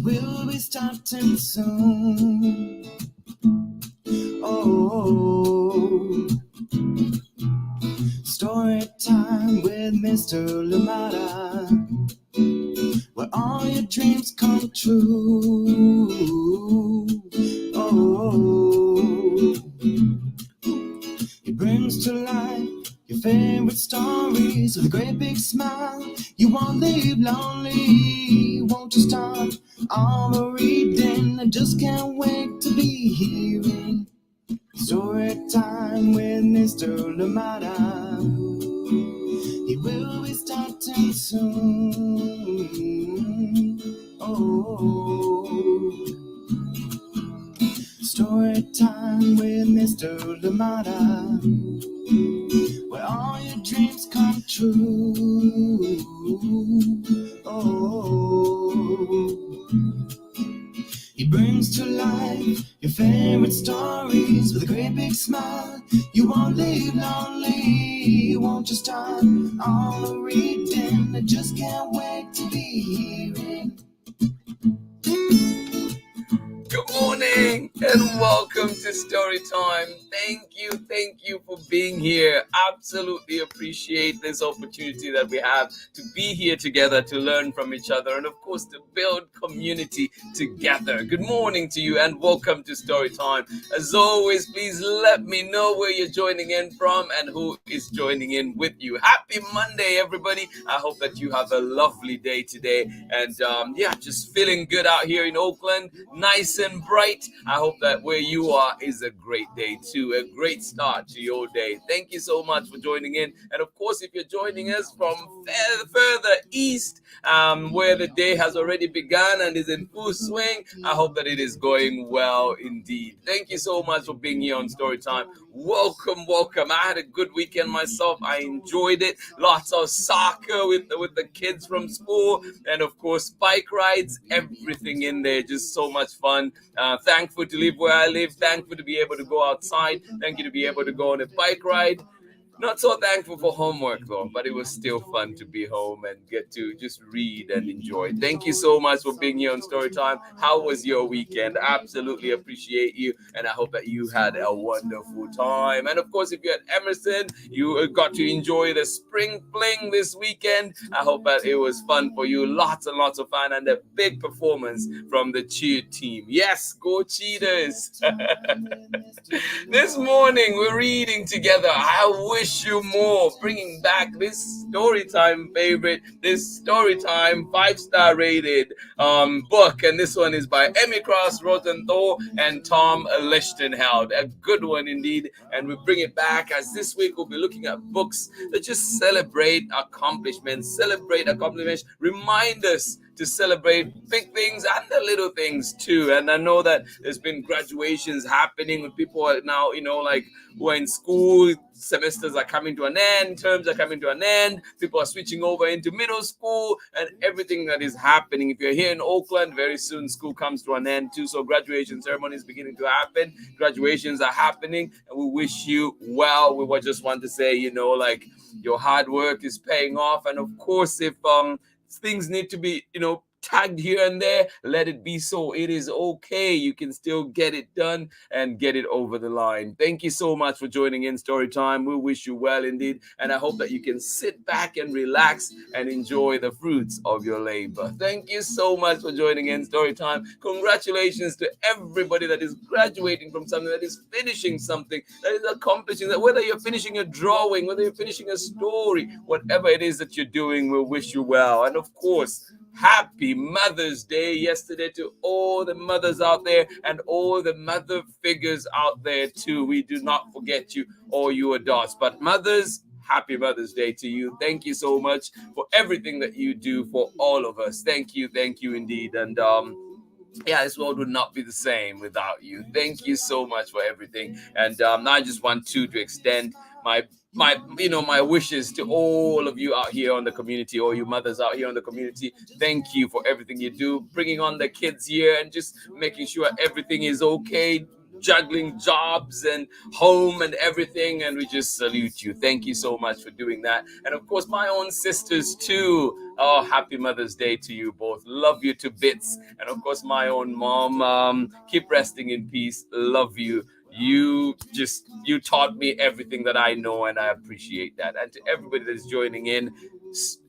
will be starting soon. Oh, story time with Mr. Lamada, where all your dreams come true. Oh, he brings to life your favorite stories with a great big smile. You won't leave lonely. Won't you start all the reading? I just can't wait to be hearing story time with Mr. Lamada. He will be starting soon. Oh, story time with Mr. Lamada, where all your dreams come true. Oh, he brings to life your favorite stories with a great big smile. You won't leave lonely. Won't you start all the reading? I just can't wait to be hearing. Good morning and welcome to Story Time. Thank you for being here. Absolutely appreciate this opportunity that we have to be here together, to learn from each other, and of course to build community together. Good morning to you and welcome to Story Time. As always, please let me know where you're joining in from and who is joining in with you. Happy Monday, everybody. I hope that you have a lovely day today, and just feeling good out here in Oakland. Nice and bright. I hope that where you are is a great day too, a great start to your day. Thank you so much for joining in. And of course, if you're joining us from further east, where the day has already begun and is in full swing, I hope that it is going well indeed. Thank you so much for being here on Storytime. Welcome. I had a good weekend myself. I enjoyed it. Lots of soccer with the kids from school, and of course bike rides, everything in there. Just so much fun. Thankful to live where I live. Thankful to be able to go outside. Thank you to be able to go on a bike ride. Not so thankful for homework though, but it was still fun to be home and get to just read and enjoy. Thank you so much for being here on Storytime. How was your weekend? Absolutely appreciate you, and I hope that you had a wonderful time. And of course, if you're at Emerson, you got to enjoy the spring fling this weekend. I hope that it was fun for you. Lots and lots of fun, and a big performance from the cheer team. Yes, go Cheetahs! This morning we're reading together. I wish you more, bringing back this Storytime favorite, this Storytime 5-star rated book, and this one is by Emmy Cross Rosenthal and Tom Lichtenheld. A good one indeed, and we bring it back as this week we'll be looking at books that just celebrate accomplishments, remind us to celebrate big things and the little things too. And I know that there's been graduations happening with people now, who are in school. Semesters are coming to an end, terms are coming to an end, people are switching over into middle school, and everything that is happening. If you're here in Oakland, very soon school comes to an end too, so graduation ceremony is beginning to happen. Graduations are happening, and we wish you well. We just want to say, your hard work is paying off, and of course, if things need to be, tagged here and there, let it be so. It is okay. You can still get it done and get it over the line. Thank you so much for joining in Storytime. We wish you well indeed, and I hope that you can sit back and relax and enjoy the fruits of your labor. Thank you so much for joining in Storytime. Congratulations to everybody that is graduating from something, that is finishing something, that is accomplishing that. Whether you're finishing a drawing, whether you're finishing a story, whatever it is that you're doing, we'll wish you well. And of course, happy Mother's Day yesterday to all the mothers out there and all the mother figures out there too. We do not forget you or you adults, but mothers, happy Mother's Day to you. Thank you so much for everything that you do for all of us. Thank you indeed. And this world would not be the same without you. Thank you so much for everything. And I just want to extend my wishes to all of you out here on the community, all you mothers out here on the community. Thank you for everything you do, bringing on the kids here and just making sure everything is okay, juggling jobs and home and everything, and we just salute you. Thank you so much for doing that. And of course, my own sisters too. Oh, happy Mother's Day to you both. Love you to bits. And of course, my own mom. Keep resting in peace. Love you. You taught me everything that I know, and I appreciate that. And to everybody that's joining in,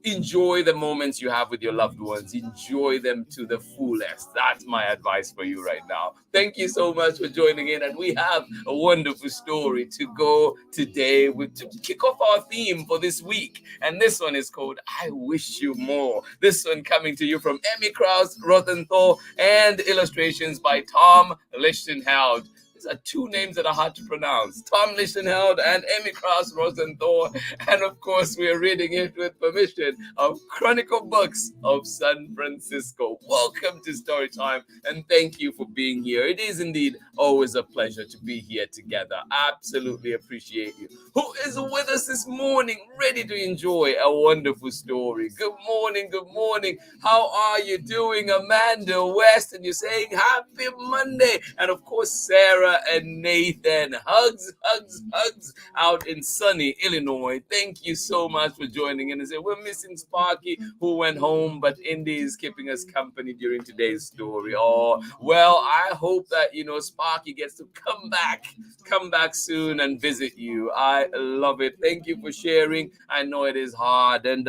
enjoy the moments you have with your loved ones. Enjoy them to the fullest. That's my advice for you right now. Thank you so much for joining in, and we have a wonderful story to go today to kick off our theme for this week. And this one is called I Wish You More. This one coming to you from Emmy Krause, Rosenthal, and illustrations by Tom Lichtenheld. These are two names that are hard to pronounce. Tom Lichtenheld and Emmy Krause Rosenthal. And of course, we are reading it with permission of Chronicle Books of San Francisco. Welcome to Storytime, and thank you for being here. It is indeed always a pleasure to be here together. Absolutely appreciate you. Who is with us this morning, ready to enjoy a wonderful story? Good morning, good morning. How are you doing, Amanda West? And you're saying happy Monday. And of course, Sarah and Nathan. Hugs, hugs, hugs out in sunny Illinois. Thank you so much for joining in. And say we're missing Sparky, who went home, but Indy is keeping us company during today's story. Oh, well, I hope that Sparky gets to come back soon and visit you. I love it. Thank you for sharing. I know it is hard, and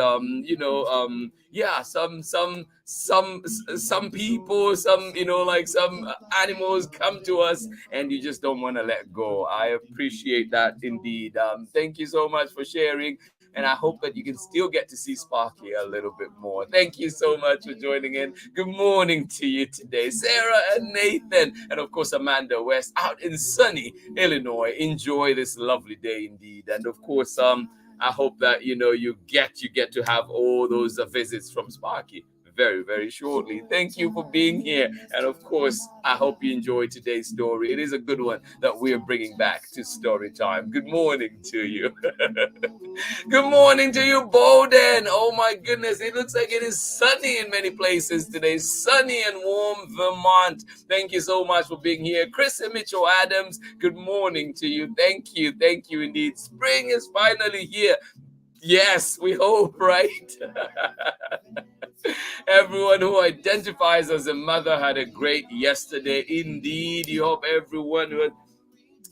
yeah, some people, some animals come to us and you just don't want to let go. I appreciate that indeed. Thank you so much for sharing, and I hope that you can still get to see Sparky a little bit more. Thank you so much for joining in. Good morning to you today, Sarah and Nathan, and of course Amanda West out in sunny Illinois. Enjoy this lovely day indeed, and of course I hope that you get to have all those visits from Sparky very, very shortly. Thank you for being here. And of course, I hope you enjoyed today's story. It is a good one that we're bringing back to story time. Good morning to you. Good morning to you, Bowden. Oh my goodness, it looks like it is sunny in many places today. Sunny and warm Vermont. Thank you so much for being here. Chris and Mitchell Adams, good morning to you. Thank you indeed. Spring is finally here. Yes, we hope, right? Everyone who identifies as a mother had a great yesterday. Indeed, you hope everyone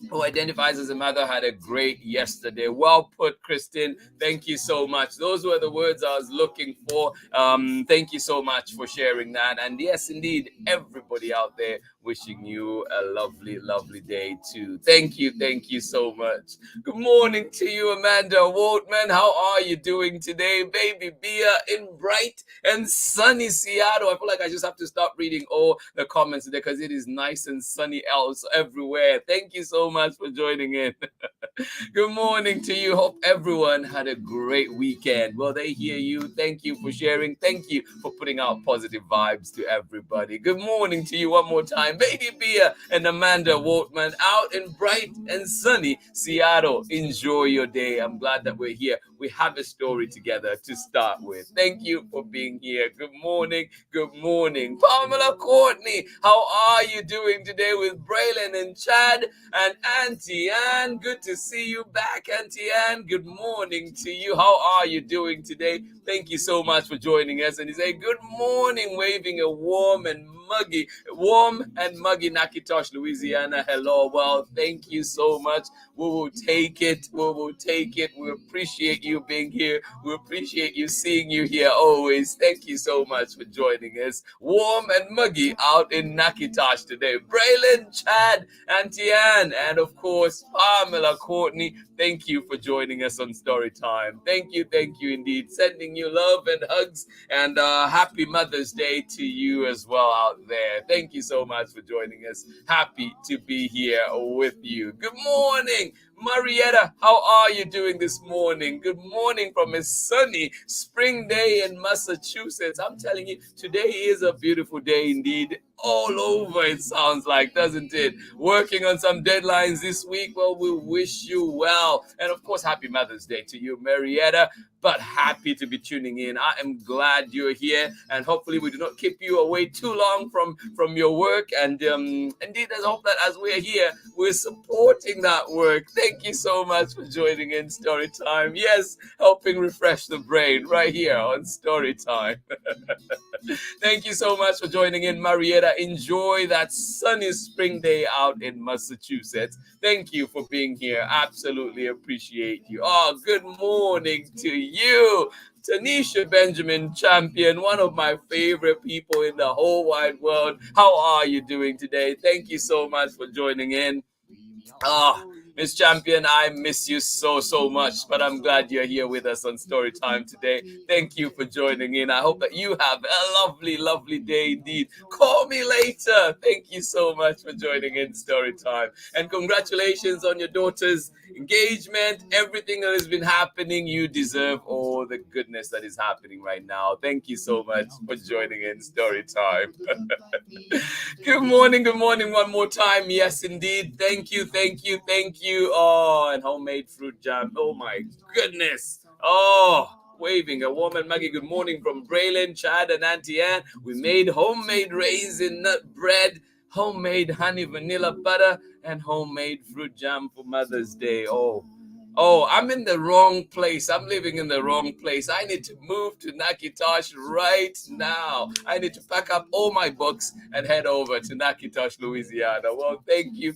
who identifies as a mother had a great yesterday. Well put, Kristen. Thank you so much. Those were the words I was looking for. Thank you so much for sharing that. And yes, indeed, everybody out there, wishing you a lovely, lovely day too. Thank you so much. Good morning to you, Amanda Waltman. How are you doing today? Baby Bia in bright and sunny Seattle. I feel like I just have to stop reading all the comments today because it is nice and sunny else everywhere. Thank you so much for joining in. Good morning to you. Hope everyone had a great weekend. Well, they hear you. Thank you for sharing. Thank you for putting out positive vibes to everybody. Good morning to you one more time. Baby Bia and Amanda Waltman out in bright and sunny Seattle. Enjoy your day. I'm glad that we're here. We have a story together to start with. Thank you for being here. Good morning. Good morning. Pamela Courtney, how are you doing today with Braylon and Chad and Auntie Ann? Good to see you back, Auntie Ann. Good morning to you. How are you doing today? Thank you so much for joining us. And he said, good morning, waving a warm and muggy Nakitosh, Louisiana. Hello. Well, thank you so much. We will take it. We appreciate you being here. We appreciate you seeing you here always. Thank you so much for joining us. Warm and muggy out in Nakitosh today. Braylon, Chad, Auntie Ann, and of course, Pamela Courtney. Thank you for joining us on Storytime. Thank you indeed. Sending you love and hugs, and happy Mother's Day to you as well out there. Thank you so much for joining us. Happy to be here with you. Good morning, Marietta. How are you doing this morning? Good morning from a sunny spring day in Massachusetts. I'm telling you, today is a beautiful day indeed. all over, it sounds like, doesn't it? Working on some deadlines this week. Well, we wish you well. And of course, happy Mother's Day to you, Marietta. But happy to be tuning in. I am glad you're here, and hopefully we do not keep you away too long from your work. And indeed, I hope that as we're here, we're supporting that work. Thank you so much for joining in Story Time. Yes, helping refresh the brain right here on Story Time. Thank you so much for joining in, Marietta. Enjoy that sunny spring day out in Massachusetts. Thank you for being here. Absolutely appreciate you. Oh, good morning to you. Tanisha Benjamin Champion, one of my favorite people in the whole wide world. How are you doing today? Thank you so much for joining in. Oh, Miss Champion, I miss you so much, but I'm glad you're here with us on Story Time today. Thank you for joining in. I hope that you have a lovely day indeed. Call me later. Thank you so much for joining in Story Time. And congratulations on your daughter's engagement, everything that has been happening. You deserve all the goodness that is happening right now. Thank you so much for joining in Story Time. Good morning one more time. Yes, indeed. Thank you. Oh, and homemade fruit jam. Oh my goodness. Oh, waving a warm and Maggie. Good morning from Braylon, Chad, and Auntie Ann. We made homemade raisin nut bread, homemade honey vanilla butter, and homemade fruit jam for Mother's Day. Oh, I'm in the wrong place. I'm living in the wrong place. I need to move to Nakitosh right now. I need to pack up all my books and head over to Nakitosh, Louisiana. Well, thank you.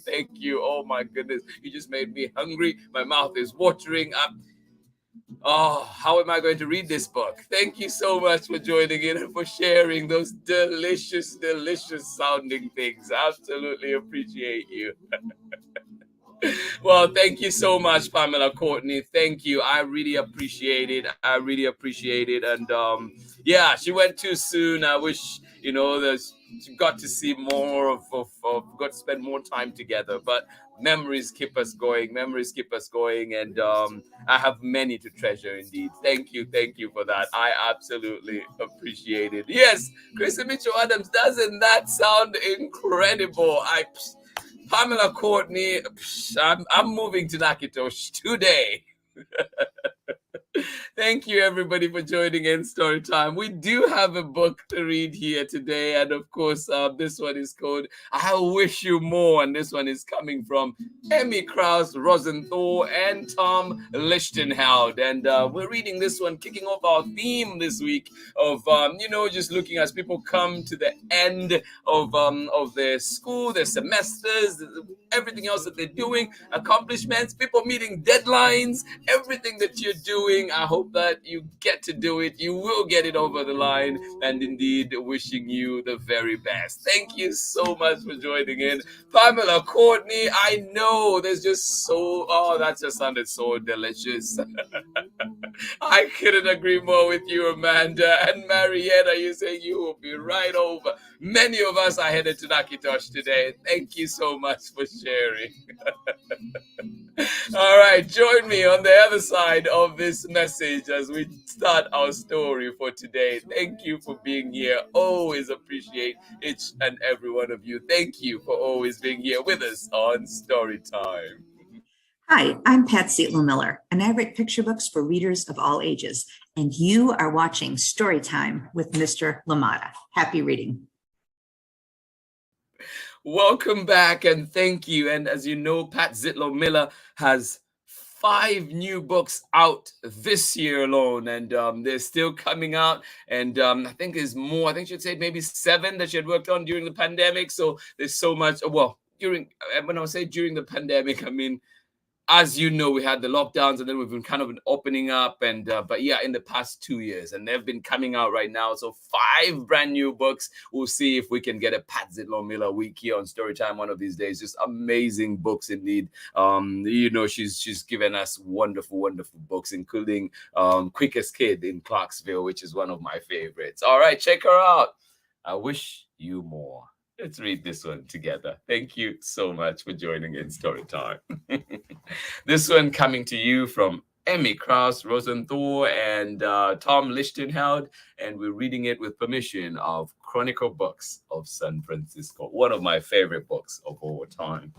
Oh my goodness. You just made me hungry. My mouth is watering up. Oh, how am I going to read this book? Thank you so much for joining in and for sharing those delicious sounding things. Absolutely appreciate you. Well, thank you so much, Pamela Courtney. Thank you. I really appreciate it. And yeah, she went too soon. I wish, that she got to see more got to spend more time together. But memories keep us going. And I have many to treasure indeed. Thank you for that. I absolutely appreciate it. Yes, Chrissy Mitchell Adams, doesn't that sound incredible? Pamela Courtney, I'm moving to Nakitosh today. Thank you, everybody, for joining in Story Time. We do have a book to read here today, and of course, this one is called "I Wish You More," and this one is coming from Emmy Krause, Rosenthal, and Tom Lichtenheld. And we're reading this one, kicking off our theme this week of just looking as people come to the end of their school, their semesters, everything else that they're doing, accomplishments, people meeting deadlines, everything that you're doing. I hope that you get to do it. You will get it over the line, and indeed wishing you the very best. Thank you so much for joining in. Pamela Courtney, I know there's just that just sounded so delicious. I couldn't agree more with you, Amanda. And Marietta, you say you will be right over. Many of us are headed to Nakitosh today. Thank you so much for sharing. All right, join me on the other side of this message as we start our story for today. Thank you for being here. Always appreciate each and every one of you. Thank you for always being here with us on Story Time. Hi, I'm Pat Zietlow Miller, and I write picture books for readers of all ages. And you are watching Story Time with Mr. LaMotta. Happy reading. Welcome back, and thank you. And as you know, Pat Zietlow Miller has 5 new books out this year alone, and they're still coming out. And I think there's more. I think she'd say maybe 7 that she had worked on during the pandemic. So there's so much. Well, when I say during the pandemic, I mean, as you know, we had the lockdowns, and then we've been kind of opening up, and but yeah, in the past 2 years, and they've been coming out right now. So 5 brand new books. We'll see if we can get a Pat Zietlow Miller week here on Storytime one of these days. Just amazing books indeed. She's given us wonderful books, including Quickest Kid in Clarksville, which is one of my favorites. All right, check her out. I Wish You More. Let's read this one together. Thank you so much for joining in Storytime. This one coming to you from Emmy Krauss, Rosenthal, and Tom Lichtenheld, and we're reading it with permission of Chronicle Books of San Francisco, one of my favorite books of all time.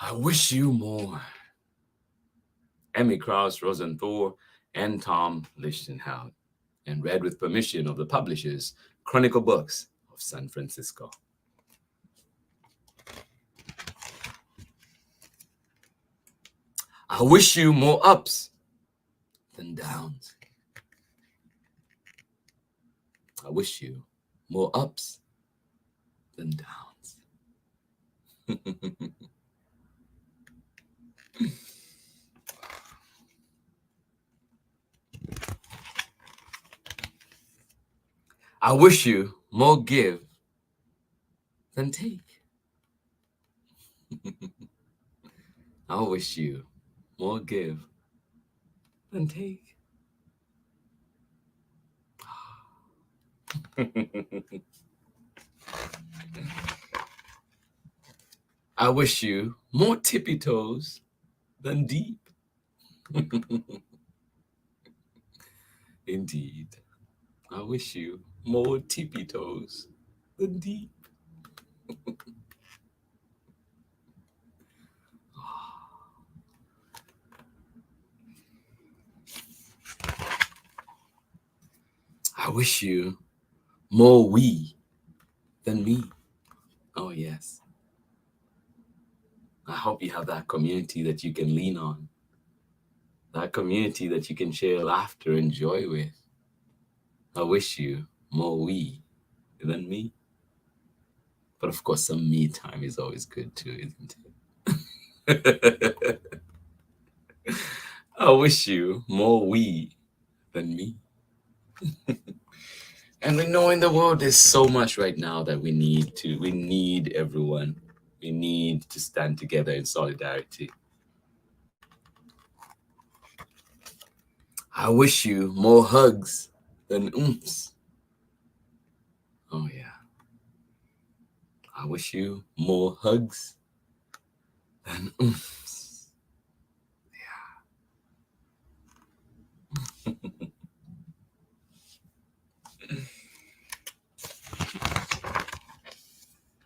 I wish you more. Emmy Krauss, Rosenthal, and Tom Lichtenheld, and read with permission of the publishers, Chronicle Books of San Francisco. I wish you more ups than downs. I wish you more ups than downs. I wish you more give than take. I wish you more give than take. I wish you more tippy toes than deep. Indeed, I wish you more tippy toes than deep. I wish you more we than me. Oh, yes. I hope you have that community that you can lean on, that community that you can share laughter and joy with. I wish you more we than me. But of course, some me time is always good too, isn't it? I wish you more we than me. And we know in the world there's so much right now that we need everyone. We need to stand together in solidarity. I wish you more hugs than oomphs. Oh, yeah. I wish you more hugs than oomphs. Yeah.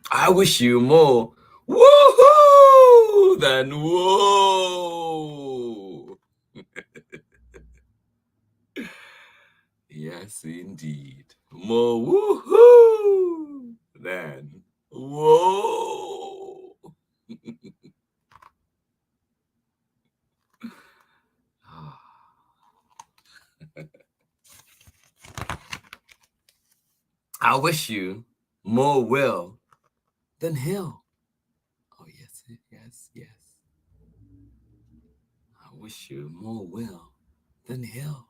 I wish you more woohoo than whoa. Yes, indeed. More woohoo than whoa. I wish you more will than hill. Oh, yes, yes, yes. I wish you more will than hill.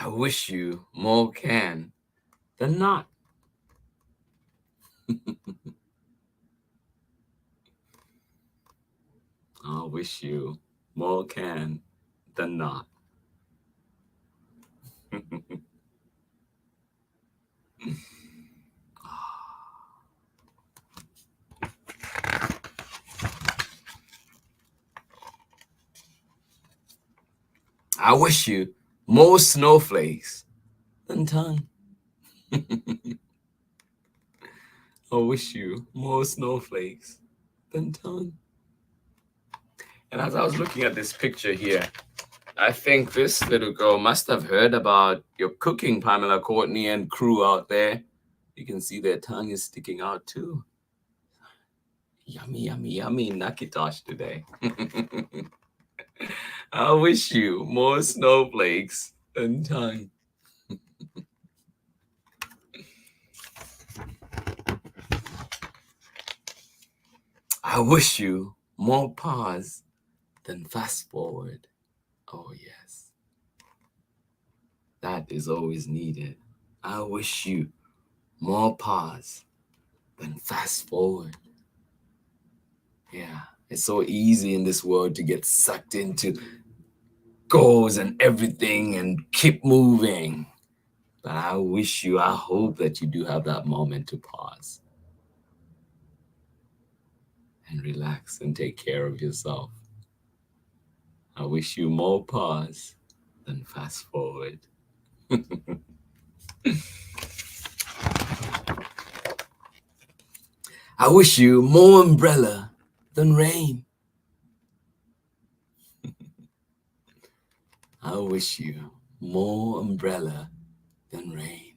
I wish you more can than not. I wish you more can than not. I wish you more snowflakes than tongue. I wish you more snowflakes than tongue. And as I was looking at this picture here, I think this little girl must have heard about your cooking, Pamela Courtney and crew out there. You can see their tongue is sticking out too. Yummy, yummy, yummy Nakitosh today. I wish you more snowflakes than tongue. I wish you more pause than fast forward. Oh, yes. That is always needed. I wish you more pause than fast forward. Yeah, It's so easy in this world to get sucked into goals and everything and keep moving. But I hope that you do have that moment to pause and relax and take care of yourself. I wish you more pause than fast forward. I wish you more umbrella than rain. I wish you more umbrella than rain.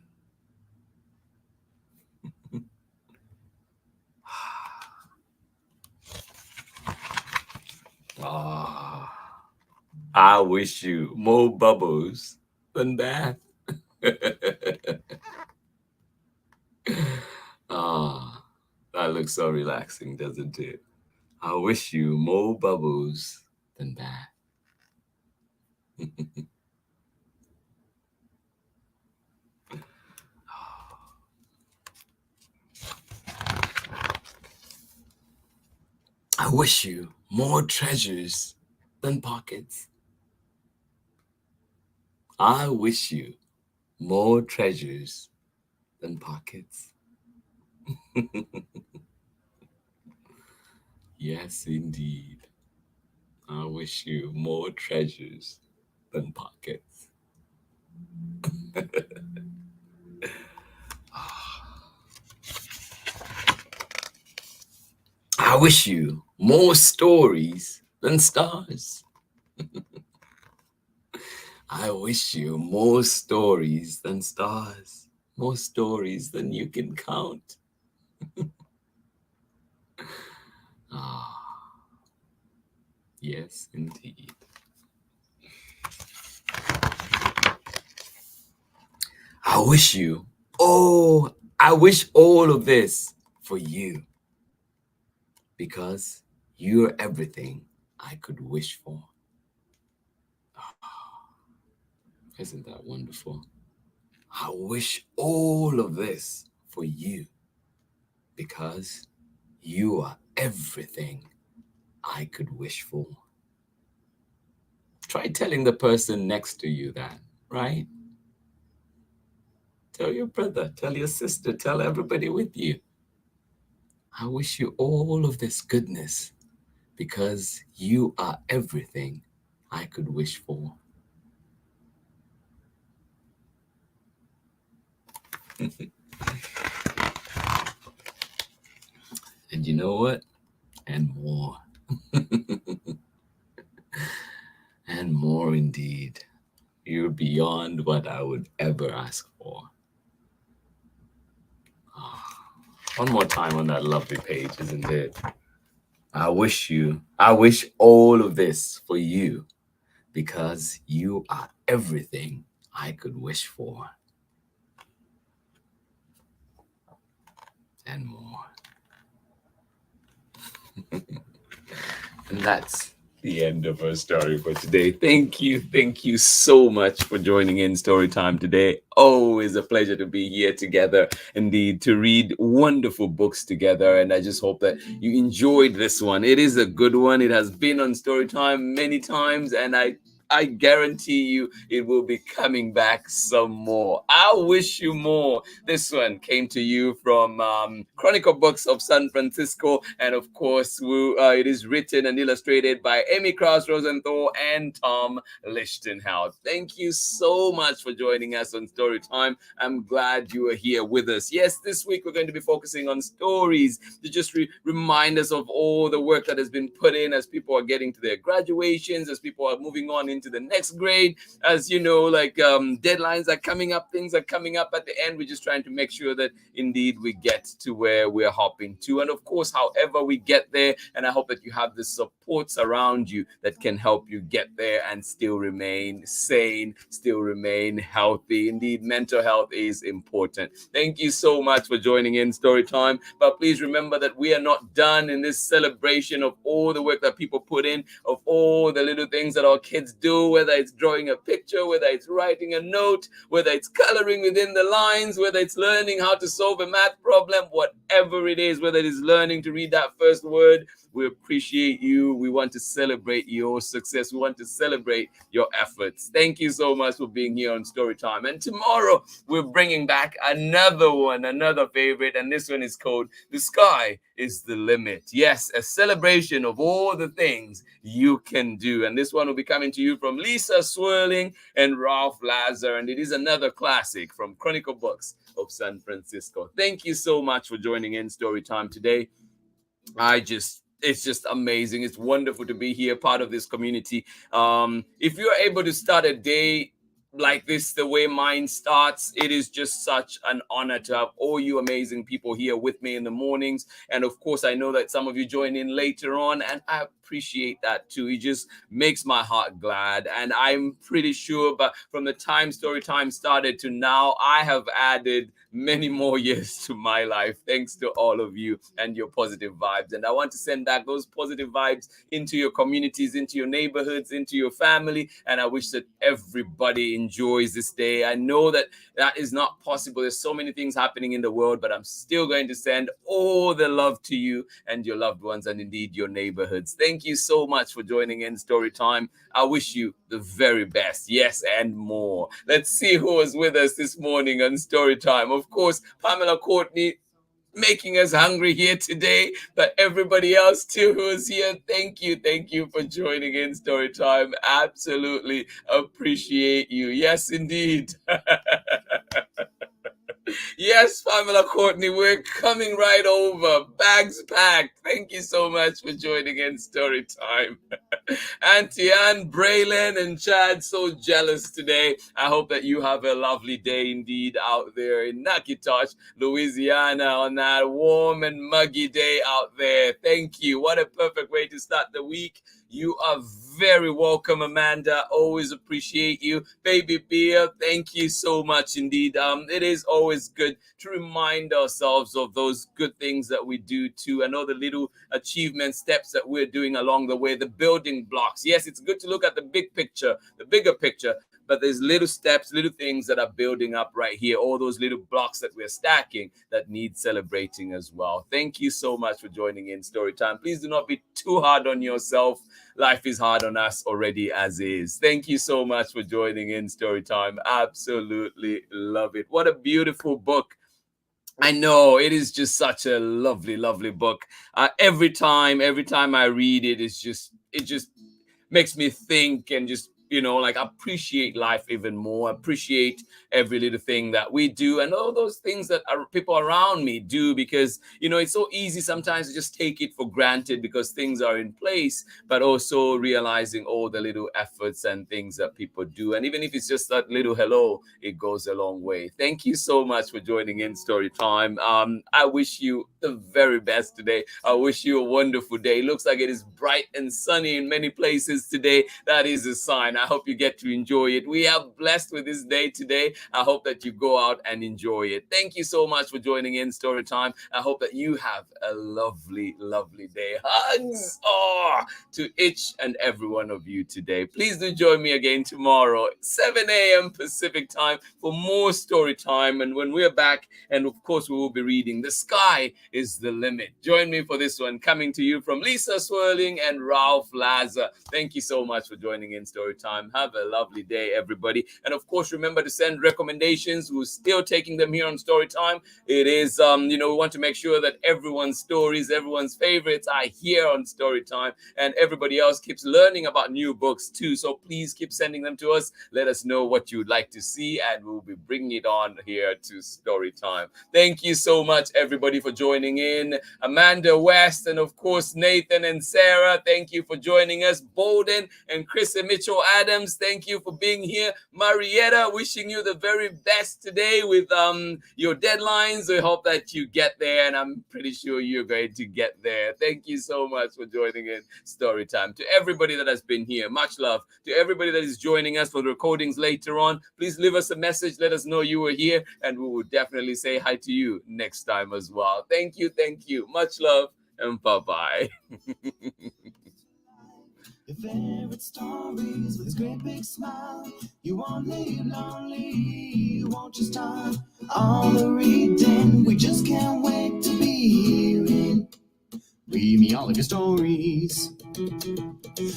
I wish you more bubbles than bath. That looks so relaxing, doesn't it? I wish you more bubbles than bath. I wish you more treasures than pockets. I wish you more treasures than pockets. Yes, indeed. I wish you more treasures than pockets. I wish you more stories than stars. I wish you more stories than stars, more stories than you can count. Yes, indeed. I wish all of this for you, because you're everything I could wish for. Isn't that wonderful? I wish all of this for you, because you are everything I could wish for. Try telling the person next to you that, right? Tell your brother, tell your sister, tell everybody with you. I wish you all of this goodness, because you are everything I could wish for. And you know what? And more. And more indeed. You're beyond what I would ever ask for. One more time on that lovely page, isn't it? I wish all of this for you, because you are everything I could wish for. And more. And that's the end of our story for today. Thank you so much for joining in Story Time today. Always a pleasure to be here together, indeed, to read wonderful books together. And I just hope that you enjoyed this one. It is a good one. It has been on Story Time many times, and I guarantee you it will be coming back some more. I wish you more. This one came to you from Chronicle Books of San Francisco. And of course, it is written and illustrated by Amy Krause Rosenthal and Tom Lichtenheld. Thank you so much for joining us on Story Time. I'm glad you are here with us. Yes, this week we're going to be focusing on stories to just remind us of all the work that has been put in as people are getting to their graduations, as people are moving on into the next grade. As you know, deadlines are coming up, things are coming up at the end. We're just trying to make sure that indeed we get to where we're hopping to. And of course, however we get there, and I hope that you have the supports around you that can help you get there and still remain sane, still remain healthy. Indeed, mental health is important. Thank you so much for joining in Story Time. But please remember that we are not done in this celebration of all the work that people put in, of all the little things that our kids do. do, whether it's drawing a picture, whether it's writing a note, whether it's coloring within the lines, whether it's learning how to solve a math problem, whatever it is, whether it is learning to read that first word, we appreciate you. We want to celebrate your success. We want to celebrate your efforts. Thank you so much for being here on Storytime. And tomorrow we're bringing back another one, another favorite. And this one is called The Sky is the Limit. Yes, a celebration of all the things you can do. And this one will be coming to you from Lisa Swirling and Ralph Lazar. And it is another classic from Chronicle Books of San Francisco. Thank you so much for joining in Storytime today. It's just amazing. It's wonderful to be here, part of this community. If you're able to start a day like this, the way mine starts, it is just such an honor to have all you amazing people here with me in the mornings. And of course, I know that some of you join in later on, and I appreciate that too. It just makes my heart glad. And I'm pretty sure, but from the time Storytime started to now, I have added many more years to my life, thanks to all of you and your positive vibes. And I want to send back those positive vibes into your communities, into your neighborhoods, into your family. And I wish that everybody enjoys this day. I know that that is not possible. There's so many things happening in the world, but I'm still going to send all the love to you and your loved ones, and indeed your neighborhoods. Thank you so much for joining in Storytime. I wish you the very best. Yes, and more. Let's see who was with us this morning on Storytime. Of course, Pamela Courtney, making us hungry here today, but everybody else too who is here, thank you for joining in Storytime. Absolutely appreciate you. Yes, indeed. Yes, Pamela Courtney, we're coming right over. Bags packed. Thank you so much for joining in Storytime. Auntie Anne, Braylon, and Chad, so jealous today. I hope that you have a lovely day indeed out there in Nakitosh, Louisiana, on that warm and muggy day out there. Thank you. What a perfect way to start the week. You are very welcome, Amanda. Always appreciate you. Baby Beer, thank you so much indeed. It is always good to remind ourselves of those good things that we do too, and all the little achievement steps that we're doing along the way, the building blocks. Yes, it's good to look at the big picture, the bigger picture, but there's little steps, little things that are building up right here, all those little blocks that we're stacking that need celebrating as well. Thank you so much for joining in Storytime. Please do not be too hard on yourself. Life is hard on us already as is. Thank you so much for joining in Storytime. Absolutely love it. What a beautiful book. I know, it is just such a lovely, lovely book. Every time I read it, it just makes me think and just, like appreciate life even more, appreciate every little thing that we do and all those things that people around me do, because, it's so easy sometimes to just take it for granted because things are in place, but also realizing all the little efforts and things that people do. And even if it's just that little hello, it goes a long way. Thank you so much for joining in Storytime. I wish you the very best today. I wish you a wonderful day. It looks like it is bright and sunny in many places today. That is a sign. I hope you get to enjoy it. We are blessed with this day today. I hope that you go out and enjoy it. Thank you so much for joining in Storytime. I hope that you have a lovely, lovely day. Hugs to each and every one of you today. Please do join me again tomorrow, 7 a.m. Pacific time, for more Storytime. And when we're back, and of course, we will be reading The Sky is the Limit. Join me for this one, coming to you from Lisa Swirling and Ralph Lazar. Thank you so much for joining in Storytime. Have a lovely day, everybody. And of course, remember to send recommendations. We're still taking them here on Storytime. It is, we want to make sure that everyone's stories, everyone's favorites are here on Storytime, and everybody else keeps learning about new books too. So please keep sending them to us. Let us know what you'd like to see, and we'll be bringing it on here to Storytime. Thank you so much, everybody, for joining in. Amanda West, and of course, Nathan and Sarah, thank you for joining us. Bolden and Chris and Mitchell Adams, thank you for being here. Marietta, wishing you the very best today with your deadlines. We hope that you get there, and I'm pretty sure you're going to get there. Thank you so much for joining in Storytime. To everybody that has been here, much love. To everybody that is joining us for the recordings later on, please leave us a message. Let us know you were here, and we will definitely say hi to you next time as well. Thank you. Much love, and bye-bye. your favorite stories with a great big smile. You won't leave lonely, won't you start all the reading? We just can't wait to be hearing. Read me all of your stories.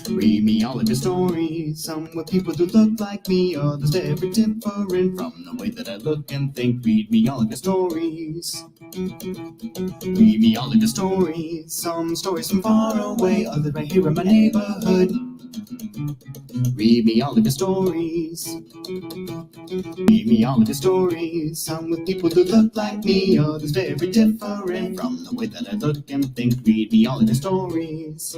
Read me all of your stories. Some with people who look like me, others very different from the way that I look and think. Read me all of your stories. Read me all of your stories. Some stories from far away, others right here in my neighborhood. Read me all of your stories. Read me all of your stories. Some with people who look like me, others very different from the way that I look and think. Read me all of your stories.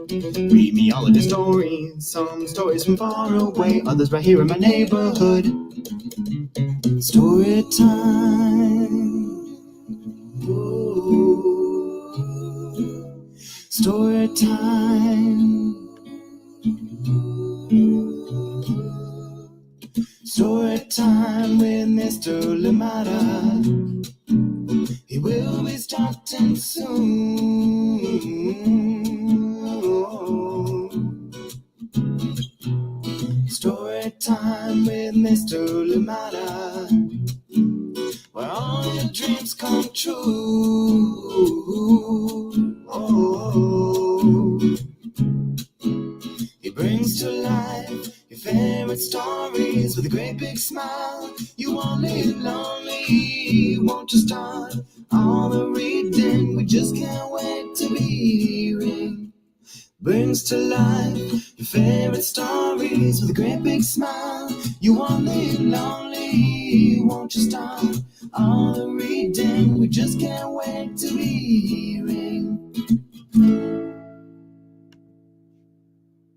Read me all of your stories. Some stories from far away, others right here in my neighborhood. Story time. Ooh. Story time. Story time with Mr. Lamada. He will be starting soon. Story time with Mr. Lamada, where all your dreams come true. Oh, he brings to life your favorite stories with a great big smile. You won't live lonely, won't you start all the reading? We just can't wait to be hearing. Brings to life your favorite stories with a great big smile. You won't live lonely, won't you start all the reading? We just can't wait to be